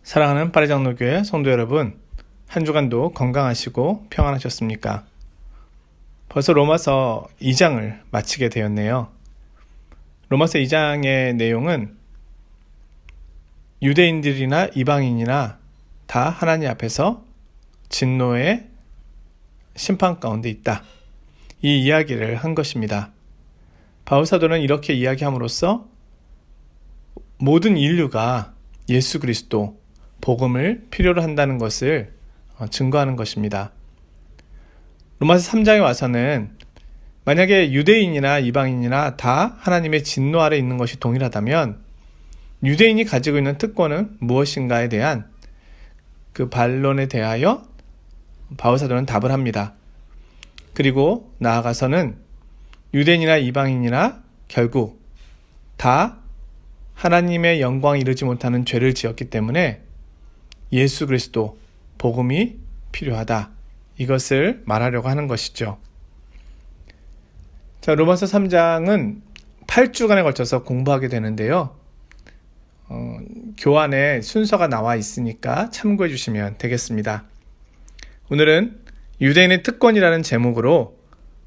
사랑하는 파리장로교회 성도 여러분, 한 주간도 건강하시고 평안하셨습니까? 벌써 로마서 2장을 마치게 되었네요. 로마서 2장의 내용은 유대인들이나 이방인이나 다 하나님 앞에서 진노의 심판 가운데 있다. 이 이야기를 한 것입니다. 바울사도는 이렇게 이야기함으로써 모든 인류가 예수 그리스도 복음을 필요로 한다는 것을 증거하는 것입니다. 로마서 3장에 와서는 만약에 유대인이나 이방인이나 다 하나님의 진노 아래 있는 것이 동일하다면 유대인이 가지고 있는 특권은 무엇인가에 대한 그 반론에 대하여 바울사도는 답을 합니다. 그리고 나아가서는 유대인이나 이방인이나 결국 다 하나님의 영광에 이르지 못하는 죄를 지었기 때문에 예수 그리스도 복음이 필요하다. 이것을 말하려고 하는 것이죠. 자, 로마서 3장은 8주간에 걸쳐서 공부하게 되는데요. 교환에 순서가 나와 있으니까 참고해 주시면 되겠습니다. 오늘은 유대인의 특권이라는 제목으로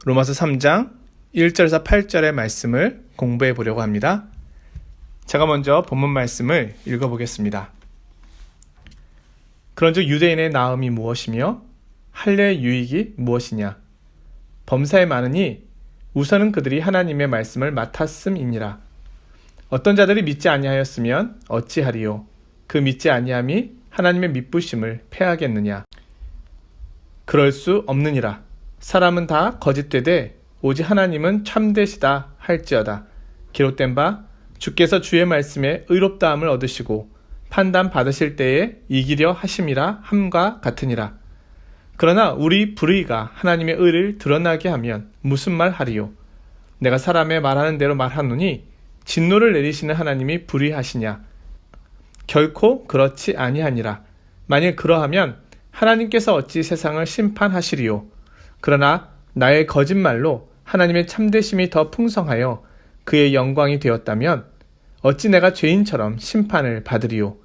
로마서 3장 1절에서 8절의 말씀을 공부해 보려고 합니다. 제가 먼저 본문 말씀을 읽어보겠습니다. 그런즉 유대인의 나음이 무엇이며 할례의 유익이 무엇이냐? 범사에 많으니 우선은 그들이 하나님의 말씀을 맡았음이니라. 어떤 자들이 믿지 아니하였으면 어찌하리요? 그 믿지 아니함이 하나님의 믿부심을 패하겠느냐? 그럴 수 없느니라. 사람은 다 거짓되되 오직 하나님은 참되시다 할지어다. 기록된 바 주께서 주의 말씀에 의롭다함을 얻으시고 판단 받으실 때에 이기려 하심이라 함과 같으니라. 그러나 우리 불의가 하나님의 의를 드러나게 하면 무슨 말 하리요? 내가 사람의 말하는 대로 말하노니 진노를 내리시는 하나님이 불의하시냐? 결코 그렇지 아니하니라. 만일 그러하면 하나님께서 어찌 세상을 심판하시리요? 그러나 나의 거짓말로 하나님의 참되심이 더 풍성하여 그의 영광이 되었다면 어찌 내가 죄인처럼 심판을 받으리요?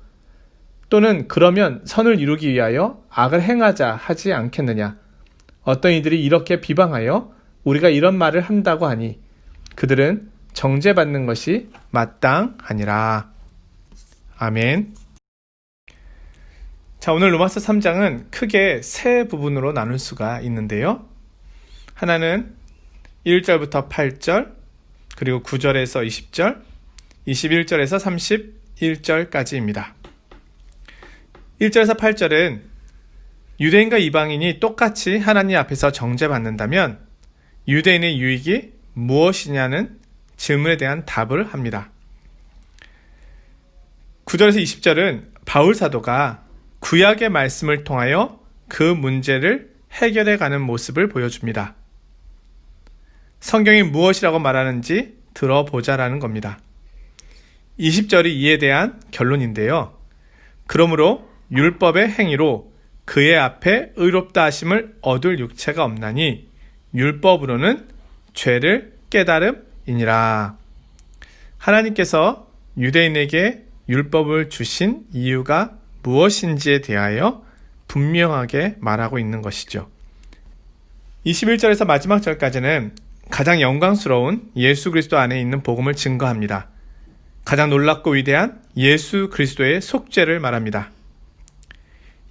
또는 그러면 선을 이루기 위하여 악을 행하자 하지 않겠느냐? 어떤 이들이 이렇게 비방하여 우리가 이런 말을 한다고 하니 그들은 정죄받는 것이 마땅하니라. 아멘. 자, 오늘 로마서 3장은 크게 세 부분으로 나눌 수가 있는데요. 하나는 1절부터 8절, 그리고 9절에서 20절, 21절에서 31절까지입니다. 1절에서 8절은 유대인과 이방인이 똑같이 하나님 앞에서 정죄받는다면 유대인의 유익이 무엇이냐는 질문에 대한 답을 합니다. 9절에서 20절은 바울 사도가 구약의 말씀을 통하여 그 문제를 해결해가는 모습을 보여줍니다. 성경이 무엇이라고 말하는지 들어보자라는 겁니다. 20절이 이에 대한 결론인데요. 그러므로 율법의 행위로 그의 앞에 의롭다 하심을 얻을 육체가 없나니 율법으로는 죄를 깨달음이니라. 하나님께서 유대인에게 율법을 주신 이유가 무엇인지에 대하여 분명하게 말하고 있는 것이죠. 21절에서 마지막 절까지는 가장 영광스러운 예수 그리스도 안에 있는 복음을 증거합니다. 가장 놀랍고 위대한 예수 그리스도의 속죄를 말합니다.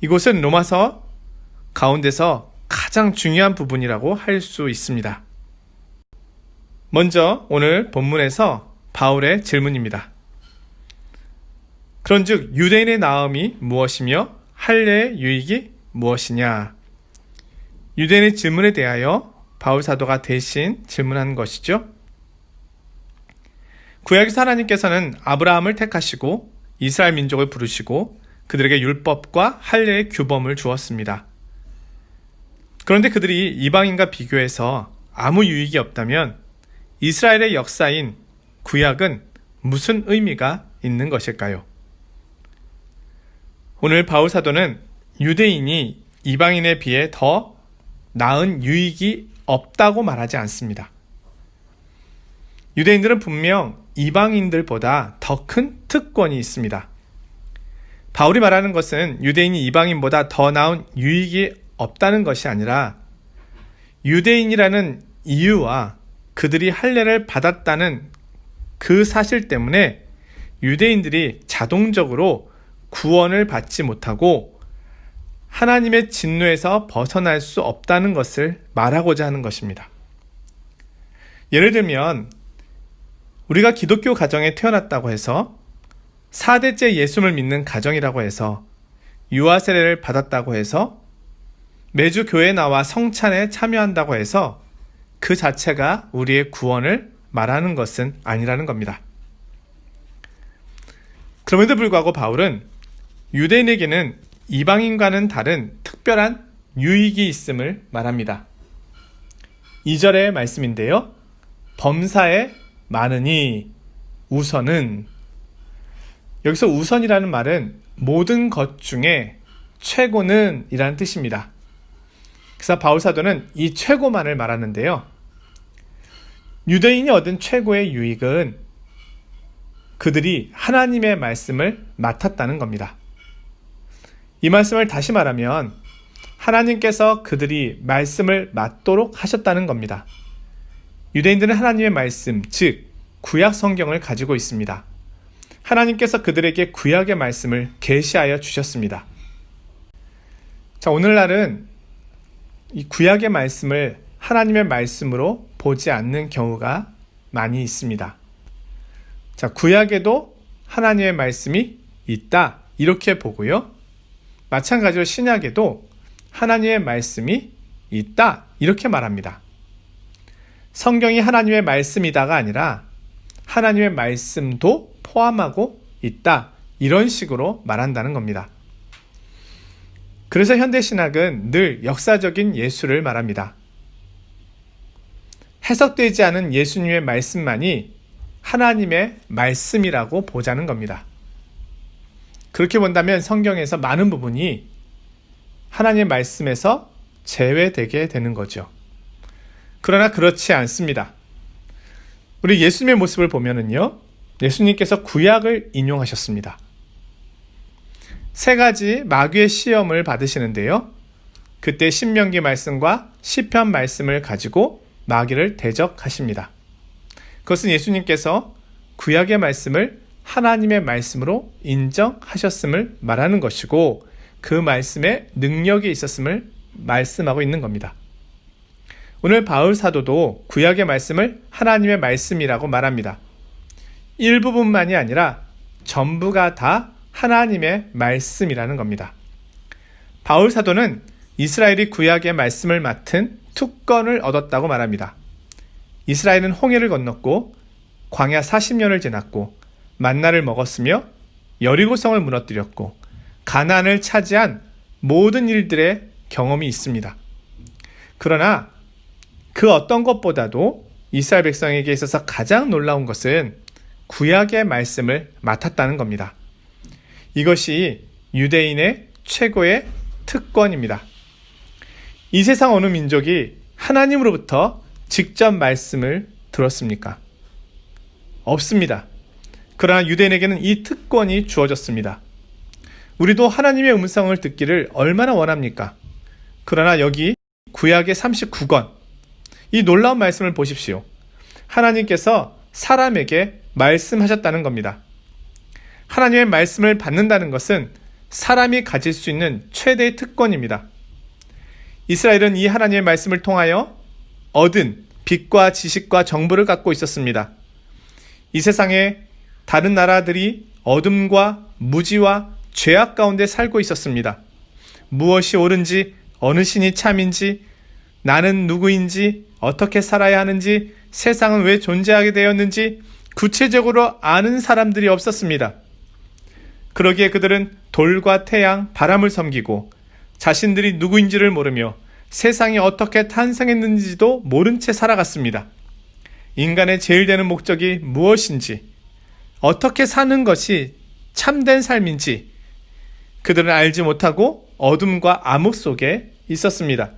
이곳은 로마서 가운데서 가장 중요한 부분이라고 할 수 있습니다. 먼저 오늘 본문에서 바울의 질문입니다. 그런즉 유대인의 나음이 무엇이며 할례의 유익이 무엇이냐? 유대인의 질문에 대하여 바울 사도가 대신 질문한 것이죠. 구약에서 하나님께서는 아브라함을 택하시고 이스라엘 민족을 부르시고 그들에게 율법과 할례의 규범을 주었습니다. 그런데 그들이 이방인과 비교해서 아무 유익이 없다면 이스라엘의 역사인 구약은 무슨 의미가 있는 것일까요? 오늘 바울 사도는 유대인이 이방인에 비해 더 나은 유익이 없다고 말하지 않습니다. 유대인들은 분명 이방인들보다 더 큰 특권이 있습니다. 바울이 말하는 것은 유대인이 이방인보다 더 나은 유익이 없다는 것이 아니라 유대인이라는 이유와 그들이 할례를 받았다는 그 사실 때문에 유대인들이 자동적으로 구원을 받지 못하고 하나님의 진노에서 벗어날 수 없다는 것을 말하고자 하는 것입니다. 예를 들면 우리가 기독교 가정에 태어났다고 해서 4대째 예수를 믿는 가정이라고 해서 유아 세례를 받았다고 해서 매주 교회에 나와 성찬에 참여한다고 해서 그 자체가 우리의 구원을 말하는 것은 아니라는 겁니다. 그럼에도 불구하고 바울은 유대인에게는 이방인과는 다른 특별한 유익이 있음을 말합니다. 2절의 말씀인데요. 범사에 많으니 우선은, 여기서 우선이라는 말은 모든 것 중에 최고는 이라는 뜻입니다. 그래서 바울 사도는 이 최고만을 말하는데요. 유대인이 얻은 최고의 유익은 그들이 하나님의 말씀을 맡았다는 겁니다. 이 말씀을 다시 말하면 하나님께서 그들이 말씀을 맡도록 하셨다는 겁니다. 유대인들은 하나님의 말씀, 즉 구약 성경을 가지고 있습니다. 하나님께서 그들에게 구약의 말씀을 계시하여 주셨습니다. 자, 오늘날은 이 구약의 말씀을 하나님의 말씀으로 보지 않는 경우가 많이 있습니다. 자, 구약에도 하나님의 말씀이 있다, 이렇게 보고요. 마찬가지로 신약에도 하나님의 말씀이 있다, 이렇게 말합니다. 성경이 하나님의 말씀이다가 아니라 하나님의 말씀도 포함하고 있다, 이런 식으로 말한다는 겁니다. 그래서 현대신학은 늘 역사적인 예수를 말합니다. 해석되지 않은 예수님의 말씀만이 하나님의 말씀이라고 보자는 겁니다. 그렇게 본다면 성경에서 많은 부분이 하나님의 말씀에서 제외되게 되는 거죠. 그러나 그렇지 않습니다. 우리 예수님의 모습을 보면은요, 예수님께서 구약을 인용하셨습니다. 3가지 마귀의 시험을 받으시는데요. 그때 신명기 말씀과 시편 말씀을 가지고 마귀를 대적하십니다. 그것은 예수님께서 구약의 말씀을 하나님의 말씀으로 인정하셨음을 말하는 것이고 그 말씀에 능력이 있었음을 말씀하고 있는 겁니다. 오늘 바울 사도도 구약의 말씀을 하나님의 말씀이라고 말합니다. 일부분만이 아니라 전부가 다 하나님의 말씀이라는 겁니다. 바울 사도는 이스라엘이 구약의 말씀을 맡은 특권을 얻었다고 말합니다. 이스라엘은 홍해를 건넜고 광야 40년을 지났고 만나를 먹었으며 여리고성을 무너뜨렸고 가나안을 차지한 모든 일들의 경험이 있습니다. 그러나 그 어떤 것보다도 이스라엘 백성에게 있어서 가장 놀라운 것은 구약의 말씀을 맡았다는 겁니다. 이것이 유대인의 최고의 특권입니다. 이 세상 어느 민족이 하나님으로부터 직접 말씀을 들었습니까? 없습니다. 그러나 유대인에게는 이 특권이 주어졌습니다. 우리도 하나님의 음성을 듣기를 얼마나 원합니까? 그러나 여기 구약의 39권, 이 놀라운 말씀을 보십시오. 하나님께서 사람에게 말씀하셨다는 겁니다. 하나님의 말씀을 받는다는 것은 사람이 가질 수 있는 최대의 특권입니다. 이스라엘은 이 하나님의 말씀을 통하여 얻은 빛과 지식과 정보를 갖고 있었습니다. 이 세상에 다른 나라들이 어둠과 무지와 죄악 가운데 살고 있었습니다. 무엇이 옳은지, 어느 신이 참인지, 나는 누구인지, 어떻게 살아야 하는지, 세상은 왜 존재하게 되었는지 구체적으로 아는 사람들이 없었습니다. 그러기에 그들은 돌과 태양, 바람을 섬기고 자신들이 누구인지를 모르며 세상이 어떻게 탄생했는지도 모른 채 살아갔습니다. 인간의 제일 되는 목적이 무엇인지, 어떻게 사는 것이 참된 삶인지 그들은 알지 못하고 어둠과 암흑 속에 있었습니다.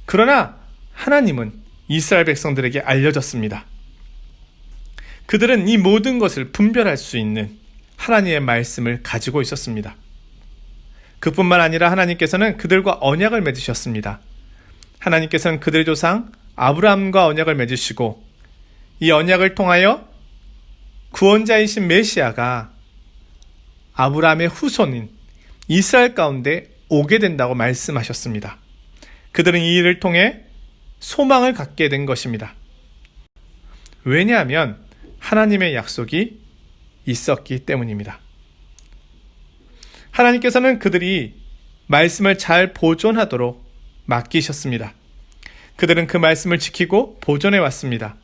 그러나 하나님은 이스라엘 백성들에게 알려졌습니다. 그들은 이 모든 것을 분별할 수 있는 하나님의 말씀을 가지고 있었습니다. 그뿐만 아니라 하나님께서는 그들과 언약을 맺으셨습니다. 하나님께서는 그들의 조상 아브라함과 언약을 맺으시고 이 언약을 통하여 구원자이신 메시아가 아브라함의 후손인 이스라엘 가운데 오게 된다고 말씀하셨습니다. 그들은 이 일을 통해 소망을 갖게 된 것입니다. 왜냐하면 하나님의 약속이 있었기 때문입니다. 하나님께서는 그들이 말씀을 잘 보존하도록 맡기셨습니다. 그들은 그 말씀을 지키고 보존해 왔습니다.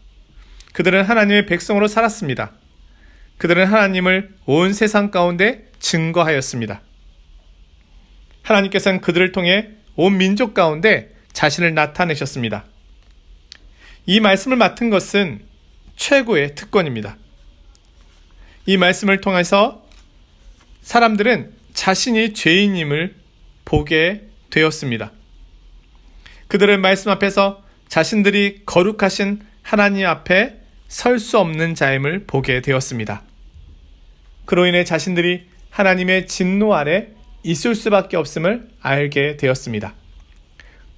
그들은 하나님의 백성으로 살았습니다. 그들은 하나님을 온 세상 가운데 증거하였습니다. 하나님께서는 그들을 통해 온 민족 가운데 자신을 나타내셨습니다. 이 말씀을 맡은 것은 최고의 특권입니다. 이 말씀을 통해서 사람들은 자신이 죄인임을 보게 되었습니다. 그들은 말씀 앞에서 자신들이 거룩하신 하나님 앞에 설 수 없는 자임을 보게 되었습니다. 그로 인해 자신들이 하나님의 진노 아래 있을 수밖에 없음을 알게 되었습니다.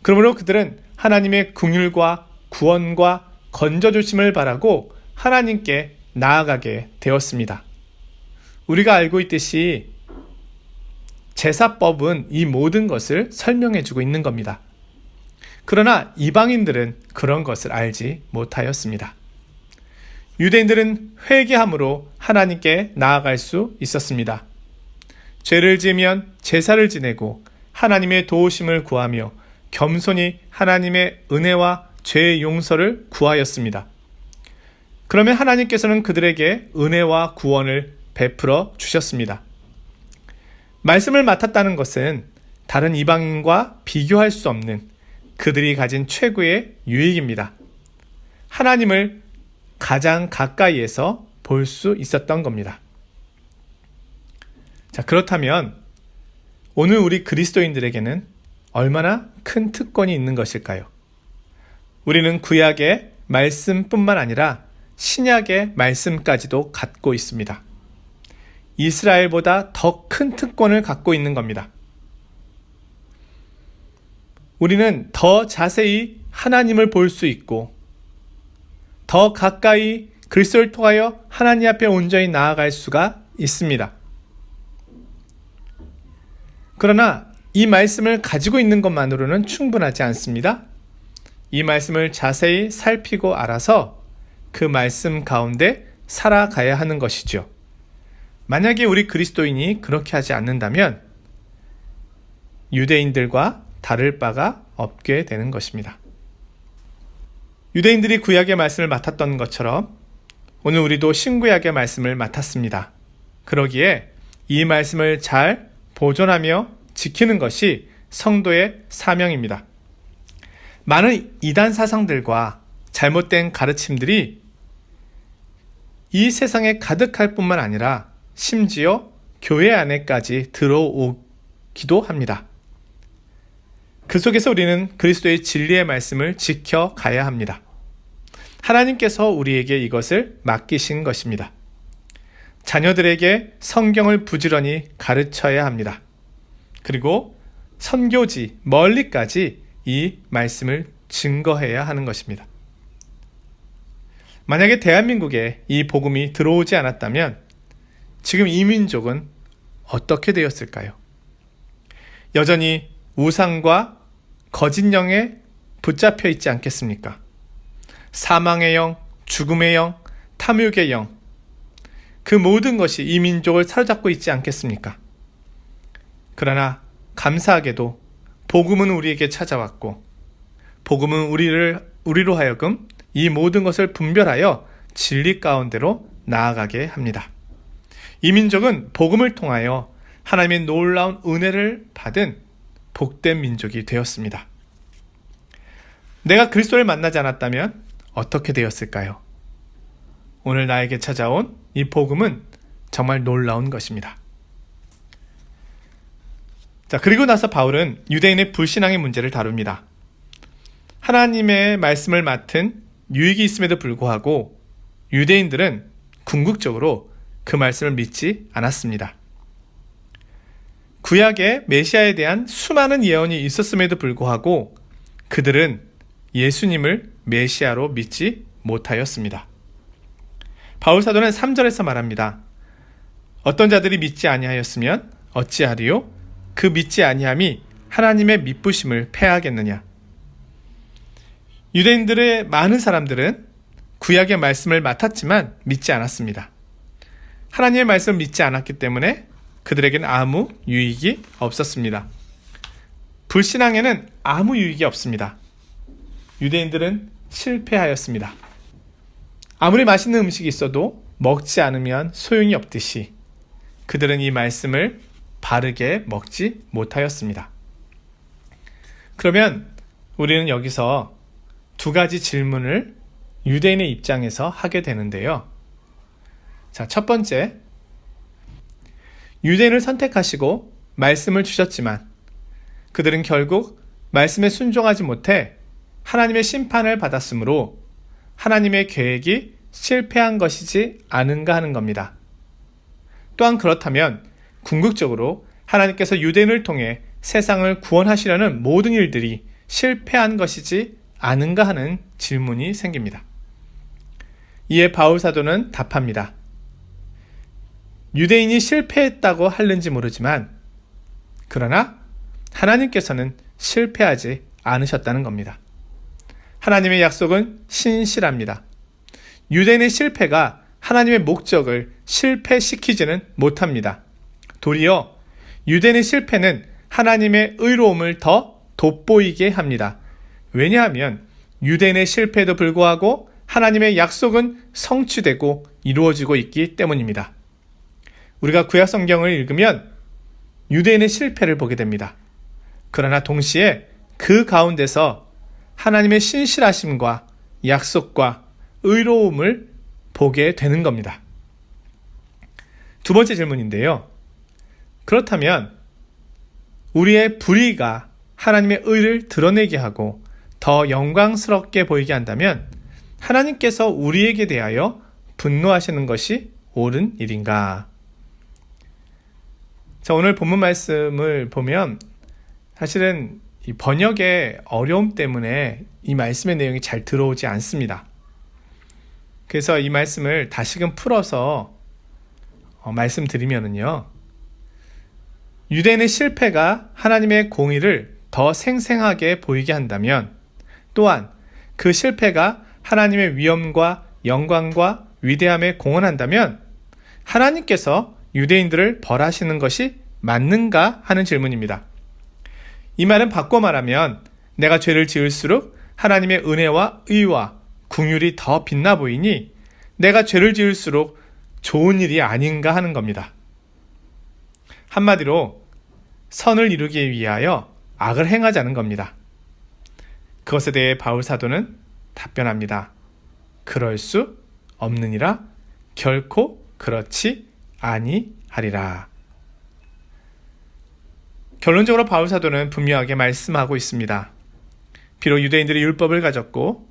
그러므로 그들은 하나님의 긍휼과 구원과 건져주심을 바라고 하나님께 나아가게 되었습니다. 우리가 알고 있듯이 제사법은 이 모든 것을 설명해주고 있는 겁니다. 그러나 이방인들은 그런 것을 알지 못하였습니다. 유대인들은 회개함으로 하나님께 나아갈 수 있었습니다. 죄를 지으면 제사를 지내고 하나님의 도우심을 구하며 겸손히 하나님의 은혜와 죄의 용서를 구하였습니다. 그러면 하나님께서는 그들에게 은혜와 구원을 베풀어 주셨습니다. 말씀을 맡았다는 것은 다른 이방인과 비교할 수 없는 그들이 가진 최고의 유익입니다. 하나님을 가장 가까이에서 볼 수 있었던 겁니다. 자, 그렇다면 오늘 우리 그리스도인들에게는 얼마나 큰 특권이 있는 것일까요? 우리는 구약의 말씀뿐만 아니라 신약의 말씀까지도 갖고 있습니다. 이스라엘보다 더 큰 특권을 갖고 있는 겁니다. 우리는 더 자세히 하나님을 볼 수 있고 더 가까이 그리스도를 통하여 하나님 앞에 온전히 나아갈 수가 있습니다. 그러나 이 말씀을 가지고 있는 것만으로는 충분하지 않습니다. 이 말씀을 자세히 살피고 알아서 그 말씀 가운데 살아가야 하는 것이죠. 만약에 우리 그리스도인이 그렇게 하지 않는다면 유대인들과 다를 바가 없게 되는 것입니다. 유대인들이 구약의 말씀을 맡았던 것처럼 오늘 우리도 신구약의 말씀을 맡았습니다. 그러기에 이 말씀을 잘 보존하며 지키는 것이 성도의 사명입니다. 많은 이단 사상들과 잘못된 가르침들이 이 세상에 가득할 뿐만 아니라 심지어 교회 안에까지 들어오기도 합니다. 그 속에서 우리는 그리스도의 진리의 말씀을 지켜가야 합니다. 하나님께서 우리에게 이것을 맡기신 것입니다. 자녀들에게 성경을 부지런히 가르쳐야 합니다. 그리고 선교지 멀리까지 이 말씀을 증거해야 하는 것입니다. 만약에 대한민국에 이 복음이 들어오지 않았다면 지금 이 민족은 어떻게 되었을까요? 여전히 우상과 거짓 영에 붙잡혀 있지 않겠습니까? 사망의 영, 죽음의 영, 탐욕의 영, 그 모든 것이 이 민족을 사로잡고 있지 않겠습니까? 그러나 감사하게도 복음은 우리에게 찾아왔고 복음은 우리로 하여금 이 모든 것을 분별하여 진리 가운데로 나아가게 합니다. 이 민족은 복음을 통하여 하나님의 놀라운 은혜를 받은 복된 민족이 되었습니다. 내가 그리스도를 만나지 않았다면 어떻게 되었을까요? 오늘 나에게 찾아온 이 복음은 정말 놀라운 것입니다. 자, 그리고 나서 바울은 유대인의 불신앙의 문제를 다룹니다. 하나님의 말씀을 맡은 유익이 있음에도 불구하고 유대인들은 궁극적으로 그 말씀을 믿지 않았습니다. 구약의 메시아에 대한 수많은 예언이 있었음에도 불구하고 그들은 예수님을 메시아로 믿지 못하였습니다. 바울 사도는 3절에서 말합니다. 어떤 자들이 믿지 아니하였으면 어찌하리요? 그 믿지 아니함이 하나님의 미쁘심을 패하겠느냐. 유대인들의 많은 사람들은 구약의 말씀을 맡았지만 믿지 않았습니다. 하나님의 말씀을 믿지 않았기 때문에 그들에게는 아무 유익이 없었습니다. 불신앙에는 아무 유익이 없습니다. 유대인들은 실패하였습니다. 아무리 맛있는 음식이 있어도 먹지 않으면 소용이 없듯이 그들은 이 말씀을 바르게 먹지 못하였습니다. 그러면 우리는 여기서 두 가지 질문을 유대인의 입장에서 하게 되는데요. 자, 첫 번째, 유대인을 선택하시고 말씀을 주셨지만 그들은 결국 말씀에 순종하지 못해 하나님의 심판을 받았으므로 하나님의 계획이 실패한 것이지 않은가 하는 겁니다. 또한 그렇다면 궁극적으로 하나님께서 유대인을 통해 세상을 구원하시려는 모든 일들이 실패한 것이지 않은가 하는 질문이 생깁니다. 이에 바울 사도는 답합니다. 유대인이 실패했다고 하는지 모르지만 그러나 하나님께서는 실패하지 않으셨다는 겁니다. 하나님의 약속은 신실합니다. 유대인의 실패가 하나님의 목적을 실패시키지는 못합니다. 도리어 유대인의 실패는 하나님의 의로움을 더 돋보이게 합니다. 왜냐하면 유대인의 실패에도 불구하고 하나님의 약속은 성취되고 이루어지고 있기 때문입니다. 우리가 구약 성경을 읽으면 유대인의 실패를 보게 됩니다. 그러나 동시에 그 가운데서 하나님의 신실하심과 약속과 의로움을 보게 되는 겁니다. 두 번째 질문인데요. 그렇다면 우리의 불의가 하나님의 의를 드러내게 하고 더 영광스럽게 보이게 한다면 하나님께서 우리에게 대하여 분노하시는 것이 옳은 일인가? 자, 오늘 본문 말씀을 보면 사실은 이 번역의 어려움 때문에 이 말씀의 내용이 잘 들어오지 않습니다. 그래서 이 말씀을 다시금 풀어서 말씀드리면은요. 유대인의 실패가 하나님의 공의를 더 생생하게 보이게 한다면 또한 그 실패가 하나님의 위엄과 영광과 위대함에 공헌한다면 하나님께서 유대인들을 벌하시는 것이 맞는가 하는 질문입니다. 이 말은 바꿔 말하면 내가 죄를 지을수록 하나님의 은혜와 의와 긍휼이 더 빛나 보이니 내가 죄를 지을수록 좋은 일이 아닌가 하는 겁니다. 한마디로 선을 이루기 위하여 악을 행하자는 겁니다. 그것에 대해 바울 사도는 답변합니다. 그럴 수 없느니라. 결코 그렇지 아니하리라. 결론적으로 바울 사도는 분명하게 말씀하고 있습니다. 비록 유대인들이 율법을 가졌고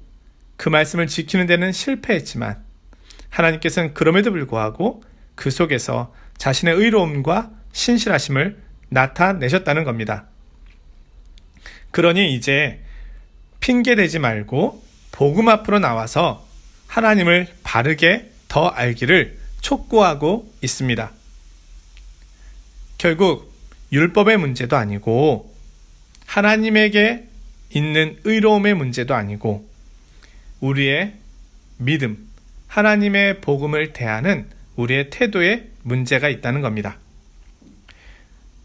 그 말씀을 지키는 데는 실패했지만 하나님께서는 그럼에도 불구하고 그 속에서 자신의 의로움과 신실하심을 나타내셨다는 겁니다. 그러니 이제 핑계대지 말고 복음 앞으로 나와서 하나님을 바르게 더 알기를 촉구하고 있습니다. 결국 율법의 문제도 아니고 하나님에게 있는 의로움의 문제도 아니고 우리의 믿음, 하나님의 복음을 대하는 우리의 태도에 문제가 있다는 겁니다.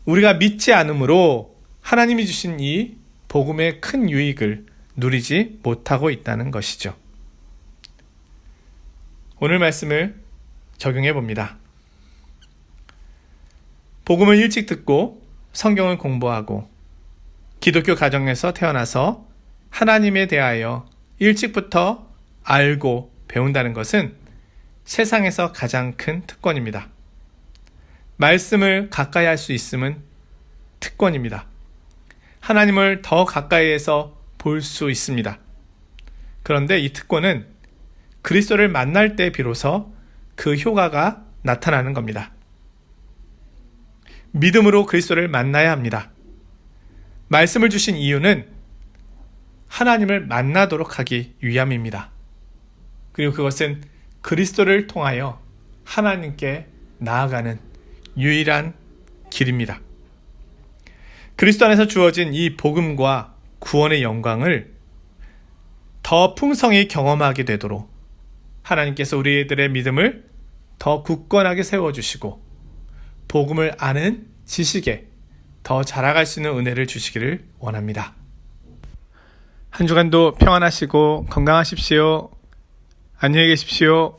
우리가 믿지 않으므로 하나님이 주신 이 복음의 큰 유익을 누리지 못하고 있다는 것이죠. 오늘 말씀을 적용해 봅니다. 복음을 일찍 듣고 성경을 공부하고 기독교 가정에서 태어나서 하나님에 대하여 일찍부터 알고 배운다는 것은 세상에서 가장 큰 특권입니다. 말씀을 가까이 할 수 있음은 특권입니다. 하나님을 더 가까이에서 볼 수 있습니다. 그런데 이 특권은 그리스도를 만날 때 비로소 그 효과가 나타나는 겁니다. 믿음으로 그리스도를 만나야 합니다. 말씀을 주신 이유는 하나님을 만나도록 하기 위함입니다. 그리고 그것은 그리스도를 통하여 하나님께 나아가는 유일한 길입니다. 그리스도 안에서 주어진 이 복음과 구원의 영광을 더 풍성히 경험하게 되도록 하나님께서 우리들의 믿음을 더 굳건하게 세워주시고 복음을 아는 지식에 더 자라갈 수 있는 은혜를 주시기를 원합니다. 한 주간도 평안하시고 건강하십시오. 안녕히 계십시오.